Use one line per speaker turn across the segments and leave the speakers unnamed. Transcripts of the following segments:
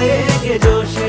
लेके जोशे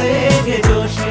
लेके जोशे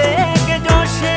लेके जोशे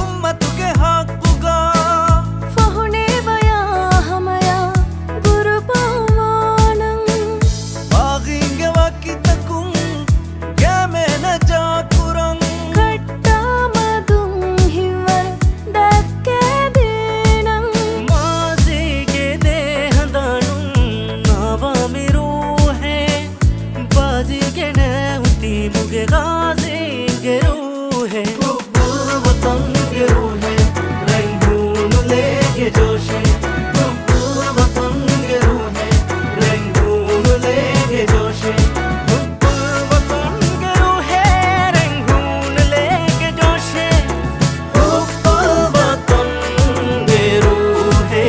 उम्मत के हक़ुगा
फहुने बया हमया गुरबावानं
बागिंगे वाकी तकुं क्या मैं न जा कुरंग
कट्टा मदुं हिवर दक्के देनं
माज़ी के देहदानुं नावा मिरू है बाजी के नेउती मुगे गाजी के रूह है हुब्ब वतन के रूह है रंगून लेके जोशे हुब्ब वतन के रूह है रंगून लेके जोशे हुब्ब वतन के रूह है रंगून लेके जोशे हुब्ब वतन के रूह है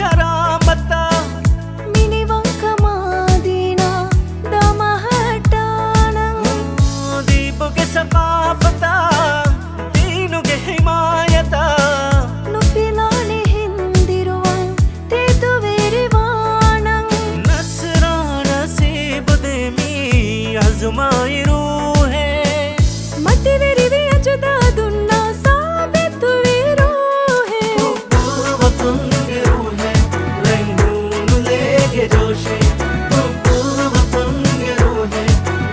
करामता
मिनी वंका मादीना दमहटानं
दीप के सकाफता दीनु के हिमायता
नुफिलाने हिंदिरुवं तेतु वेरिवानं
नसरा नसीब देमी आजमाई रूह है
मति वेरिवे अजुदा दुन्ना साबितु विरूहे
हुब्ब वतन के रूह है रंगून लेके जोशे हुब्ब वतन के रूह है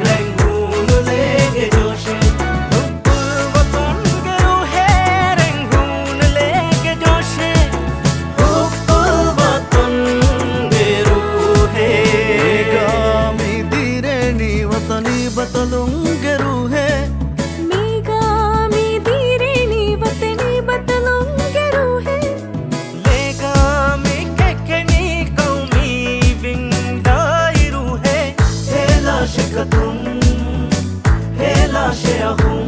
रंगून लेके जोशे हुब्ब वतन के रूह है रंगून लेके जोशे हुब्ब वतन के रूह है गामी दीरेनी वतनी बतलूंग रूह है
मेगामी धीरेनी वतनी बतलूंगे रूहे
लेगामी ककनी कौमी विंदाई रूहे हेला शिकतुम हेला शेखुम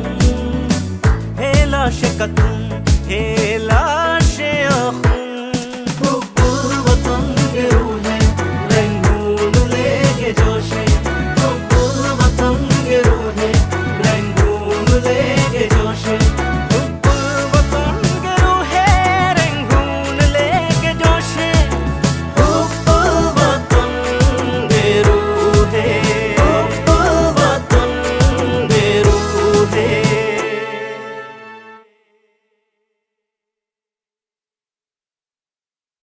हेला शिकतुम हेला